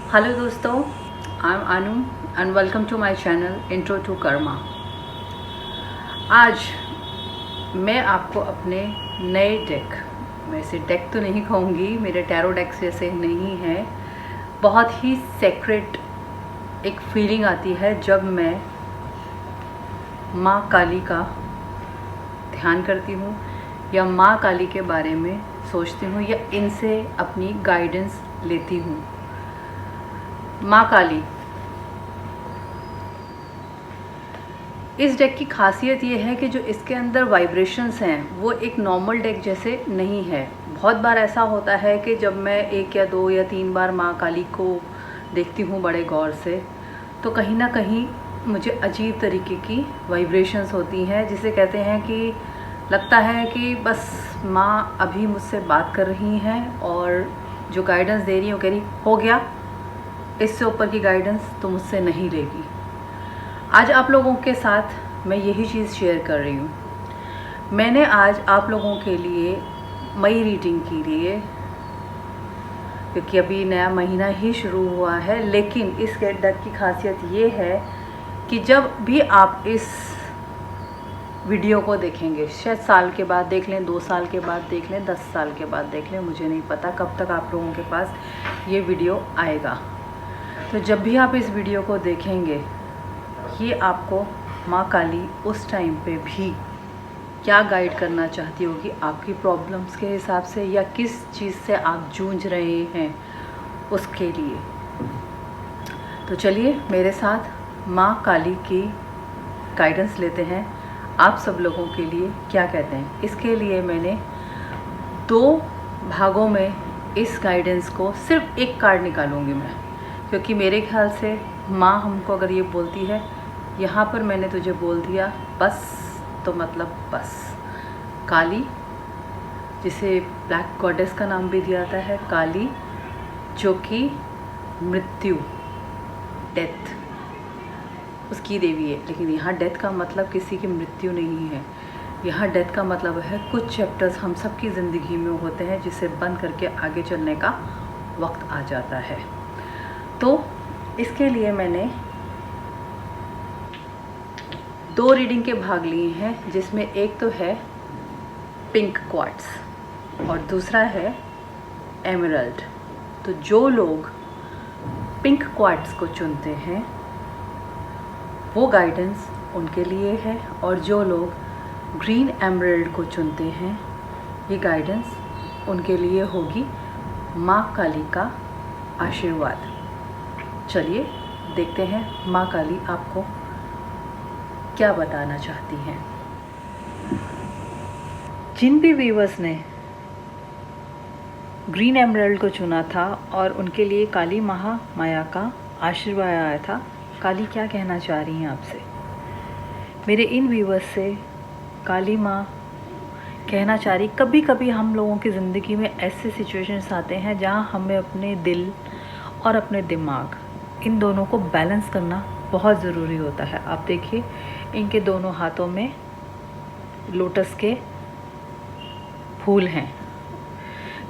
Hello दोस्तों, I am Anu and welcome to my channel intro to karma. आज मैं आपको अपने नए डेक, मैं इसे डेक तो नहीं कहूँगी, मेरे टैरो डेक्स जैसे नहीं है, बहुत ही सेक्रेट एक फीलिंग आती है जब मैं माँ काली का ध्यान करती हूँ या माँ काली के बारे में सोचती हूँ या इनसे अपनी गाइडेंस लेती हूँ। माँ काली, इस डेक की खासियत ये है कि जो इसके अंदर वाइब्रेशंस हैं वो एक नॉर्मल डेक जैसे नहीं है। बहुत बार ऐसा होता है कि जब मैं 1 या 2 या 3 बार माँ काली को देखती हूँ बड़े गौर से, तो कहीं ना कहीं मुझे अजीब तरीके की वाइब्रेशंस होती हैं, जिसे कहते हैं कि लगता है कि बस माँ अभी मुझसे बात कर रही हैं और जो गाइडेंस दे रही हैं वो कह रही हो गया, इससे ऊपर की गाइडेंस तो मुझसे नहीं लेगी। आज आप लोगों के साथ मैं यही चीज़ शेयर कर रही हूँ। मैंने आज आप लोगों के लिए मई रीडिंग के लिए, क्योंकि अभी नया महीना ही शुरू हुआ है, लेकिन इस डेक की खासियत ये है कि जब भी आप इस वीडियो को देखेंगे, शायद साल के बाद देख लें, 2 साल के बाद देख लें, 10 साल के बाद देख लें, मुझे नहीं पता कब तक आप लोगों के पास ये वीडियो आएगा। तो जब भी आप इस वीडियो को देखेंगे, ये आपको माँ काली उस टाइम पे भी क्या गाइड करना चाहती होगी आपकी प्रॉब्लम्स के हिसाब से, या किस चीज़ से आप जूझ रहे हैं उसके लिए। तो चलिए मेरे साथ माँ काली की गाइडेंस लेते हैं। आप सब लोगों के लिए क्या कहते हैं, इसके लिए मैंने 2 भागों में इस गाइडेंस को, सिर्फ एक कार्ड निकालूंगी मैं, क्योंकि मेरे ख्याल से माँ हमको अगर ये बोलती है, यहाँ पर मैंने तुझे बोल दिया बस, तो मतलब बस। काली, जिसे ब्लैक गॉडेस का नाम भी दिया जाता है, काली जो कि मृत्यु, डेथ उसकी देवी है। लेकिन यहाँ डेथ का मतलब किसी की मृत्यु नहीं है, यहाँ डेथ का मतलब है कुछ चैप्टर्स हम सब की ज़िंदगी में होते हैं जिसे बंद करके आगे चलने का वक्त आ जाता है। तो इसके लिए मैंने 2 रीडिंग के भाग लिए हैं, जिसमें एक तो है पिंक क्वार्ट्स और दूसरा है एमरल्ड। तो जो लोग पिंक क्वार्ट्स को चुनते हैं वो गाइडेंस उनके लिए है, और जो लोग ग्रीन एमरल्ड को चुनते हैं ये गाइडेंस उनके लिए होगी माँ काली का आशीर्वाद। चलिए देखते हैं माँ काली आपको क्या बताना चाहती हैं। जिन भी व्यूअर्स ने ग्रीन एमरल्ड को चुना था और उनके लिए काली महामाया का आशीर्वाद आया था, काली क्या कहना चाह रही हैं आपसे। मेरे इन व्यूअर्स से काली माँ कहना चाह रही, कभी कभी हम लोगों की ज़िंदगी में ऐसे सिचुएशंस आते हैं जहाँ हमें अपने दिल और अपने दिमाग, इन दोनों को बैलेंस करना बहुत ज़रूरी होता है। आप देखिए इनके दोनों हाथों में लोटस के फूल हैं।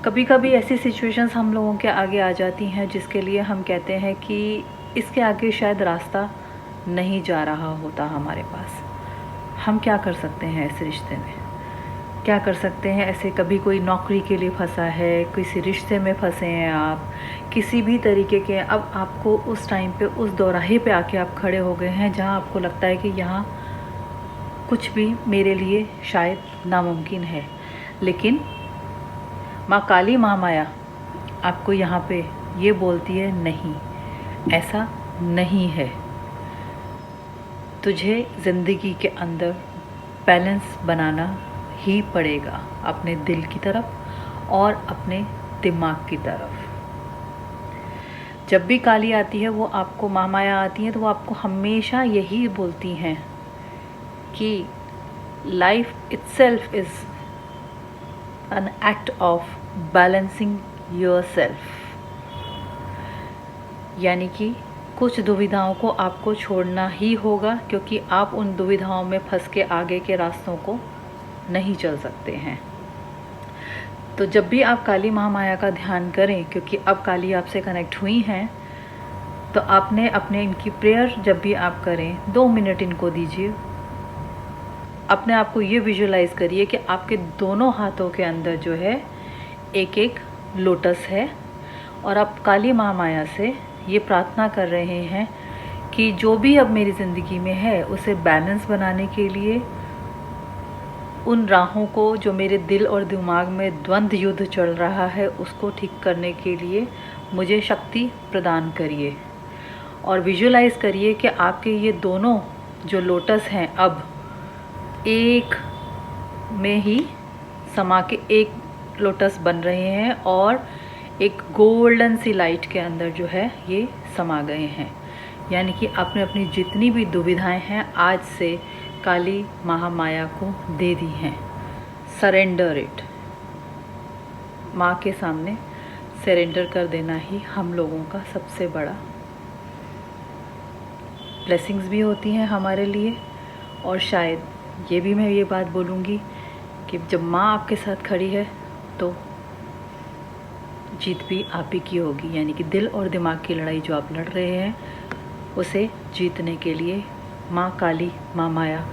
कभी कभी ऐसी सिचुएशंस हम लोगों के आगे आ जाती हैं जिसके लिए हम कहते हैं कि इसके आगे शायद रास्ता नहीं जा रहा होता हमारे पास। हम क्या कर सकते हैं ऐसे रिश्ते में, क्या कर सकते हैं ऐसे, कभी कोई नौकरी के लिए फंसा है, किसी रिश्ते में फंसे हैं आप, किसी भी तरीके के, अब आपको उस टाइम पे उस दोराहे पे आके आप खड़े हो गए हैं जहाँ आपको लगता है कि यहाँ कुछ भी मेरे लिए शायद नामुमकिन है। लेकिन माँ काली महामाया आपको यहाँ पे ये बोलती है, नहीं, ऐसा नहीं है। तुझे ज़िंदगी के अंदर बैलेंस बनाना ही पड़ेगा, अपने दिल की तरफ और अपने दिमाग की तरफ। जब भी काली आती है, वो आपको, महामाया आती है, तो वो आपको हमेशा यही बोलती हैं कि life itself is an act of balancing yourself. यानी कि कुछ दुविधाओं को आपको छोड़ना ही होगा, क्योंकि आप उन दुविधाओं में फंस के आगे के रास्तों को नहीं चल सकते हैं। तो जब भी आप काली महामाया का ध्यान करें, क्योंकि अब काली आपसे कनेक्ट हुई हैं, तो आपने अपने इनकी प्रेयर जब भी आप करें 2 मिनट इनको दीजिए। अपने आप को ये विजुलाइज़ करिए कि आपके दोनों हाथों के अंदर जो है एक एक लोटस है, और आप काली माँ माया से ये प्रार्थना कर रहे हैं कि जो भी अब मेरी ज़िंदगी में है उसे बैलेंस बनाने के लिए, उन राहों को जो मेरे दिल और दिमाग में द्वंद्व युद्ध चल रहा है उसको ठीक करने के लिए मुझे शक्ति प्रदान करिए। और विजुलाइज़ करिए कि आपके ये दोनों जो लोटस हैं अब एक में ही समा के एक लोटस बन रहे हैं और एक गोल्डन सी लाइट के अंदर जो है ये समा गए हैं। यानी कि आपने अपनी जितनी भी दुविधाएं हैं आज से काली महामाया को दे दी हैं। सरेंडर इट, माँ के सामने सरेंडर कर देना ही हम लोगों का सबसे बड़ा ब्लेसिंग्स भी होती हैं हमारे लिए। और शायद ये भी मैं ये बात बोलूँगी कि जब माँ आपके साथ खड़ी है तो जीत भी आप ही की होगी। यानी कि दिल और दिमाग की लड़ाई जो आप लड़ रहे हैं उसे जीतने के लिए माँ काली माँ माया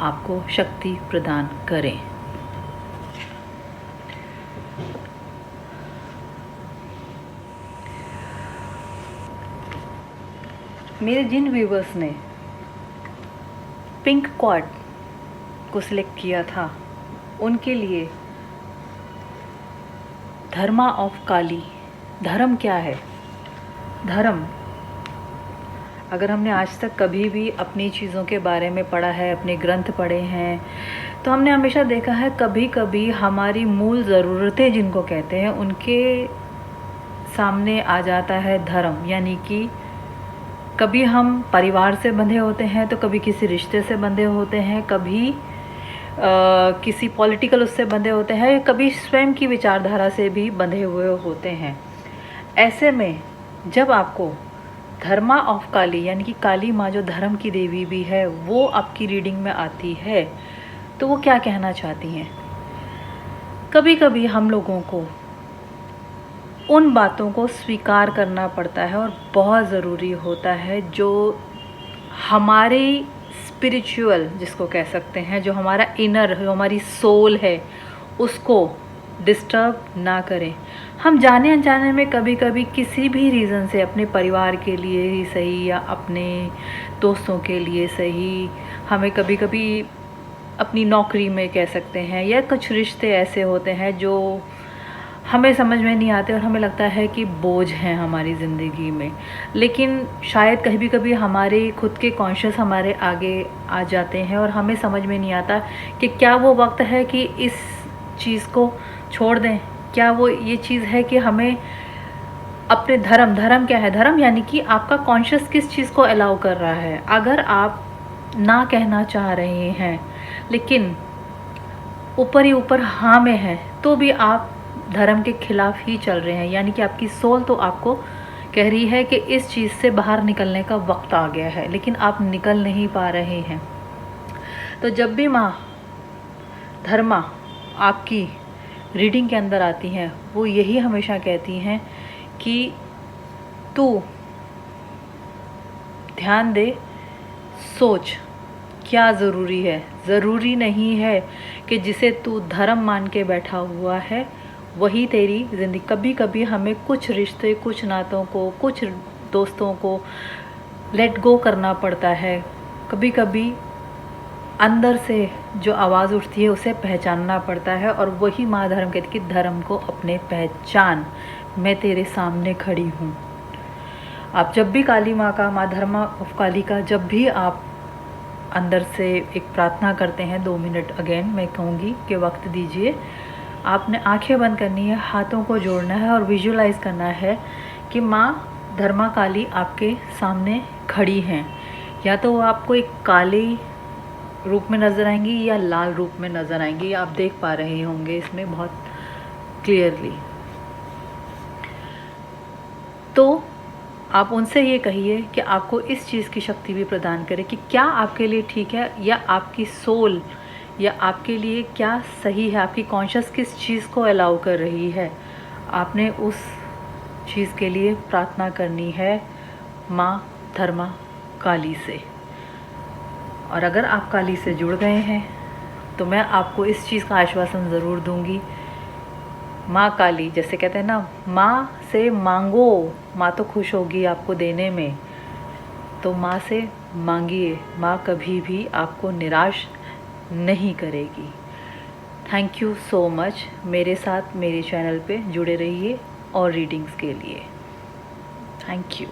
आपको शक्ति प्रदान करें। मेरे जिन व्यूवर्स ने पिंक क्वार्ट को सिलेक्ट किया था उनके लिए धर्मा ऑफ काली। धर्म क्या है? धर्म, अगर हमने आज तक कभी भी अपनी चीज़ों के बारे में पढ़ा है, अपने ग्रंथ पढ़े हैं, तो हमने हमेशा देखा है कभी कभी हमारी मूल ज़रूरतें जिनको कहते हैं उनके सामने आ जाता है धर्म। यानी कि कभी हम परिवार से बंधे होते हैं तो कभी किसी रिश्ते से बंधे होते हैं, कभी किसी पॉलिटिकल उससे बंधे होते हैं, कभी स्वयं की विचारधारा से भी बंधे हुए होते हैं। ऐसे में जब आपको धर्मा ऑफ काली यानी कि काली माँ जो धर्म की देवी भी है वो आपकी रीडिंग में आती है तो वो क्या कहना चाहती हैं? कभी कभी हम लोगों को उन बातों को स्वीकार करना पड़ता है और बहुत ज़रूरी होता है जो हमारी स्पिरिचुअल जिसको कह सकते हैं, जो हमारा इनर, जो हमारी सोल है उसको डिस्टर्ब ना करें। हम जाने अनजाने में कभी कभी किसी भी रीज़न से अपने परिवार के लिए ही सही या अपने दोस्तों के लिए सही, हमें कभी कभी अपनी नौकरी में कह सकते हैं या कुछ रिश्ते ऐसे होते हैं जो हमें समझ में नहीं आते और हमें लगता है कि बोझ हैं हमारी ज़िंदगी में। लेकिन शायद कभी कभी हमारे खुद के कॉन्शियस हमारे आगे आ जाते हैं और हमें समझ में नहीं आता कि क्या वो वक्त है कि इस चीज़ को छोड़ दें, क्या वो ये चीज़ है कि हमें अपने धर्म क्या है? धर्म यानी कि आपका कॉन्शियस किस चीज़ को अलाउ कर रहा है। अगर आप ना कहना चाह रहे हैं लेकिन ऊपर ही ऊपर हाँ में है तो भी आप धर्म के खिलाफ ही चल रहे हैं। यानी कि आपकी सोल तो आपको कह रही है कि इस चीज़ से बाहर निकलने का वक्त आ गया है, लेकिन आप निकल नहीं पा रहे हैं। तो जब भी माँ धर्मा आपकी रीडिंग के अंदर आती हैं वो यही हमेशा कहती हैं कि तू ध्यान दे, सोच क्या ज़रूरी है। ज़रूरी नहीं है कि जिसे तू धर्म मान के बैठा हुआ है वही तेरी ज़िंदगी। कभी कभी हमें कुछ रिश्ते, कुछ नातों को, कुछ दोस्तों को लेट गो करना पड़ता है। कभी कभी अंदर से जो आवाज़ उठती है उसे पहचानना पड़ता है और वही माँ धर्म कहती कि धर्म को अपने पहचान, मैं तेरे सामने खड़ी हूँ। आप जब भी काली माँ का, माँ धर्मा ऑफ काली का जब भी आप अंदर से एक प्रार्थना करते हैं 2 मिनट अगेन मैं कहूँगी कि वक्त दीजिए। आपने आंखें बंद करनी है, हाथों को जोड़ना है और विजुलाइज़ करना है कि माँ धर्मा काली आपके सामने खड़ी हैं। या तो वो आपको एक काले रूप में नज़र आएंगी या लाल रूप में नज़र आएंगी, आप देख पा रहे होंगे इसमें बहुत क्लियरली। तो आप उनसे ये कहिए कि आपको इस चीज़ की शक्ति भी प्रदान करें कि क्या आपके लिए ठीक है या आपकी सोल या आपके लिए क्या सही है, आपकी कॉन्शियस किस चीज़ को अलाउ कर रही है। आपने उस चीज़ के लिए प्रार्थना करनी है माँ धर्मा काली से। और अगर आप काली से जुड़ गए हैं तो मैं आपको इस चीज़ का आश्वासन ज़रूर दूंगी, माँ काली जैसे कहते हैं ना, माँ से मांगो, माँ तो खुश होगी आपको देने में, तो माँ से मांगिए, माँ कभी भी आपको निराश नहीं करेगी। थैंक यू सो मच, मेरे साथ मेरे चैनल पे जुड़े रहिए और रीडिंग्स के लिए। Thank you.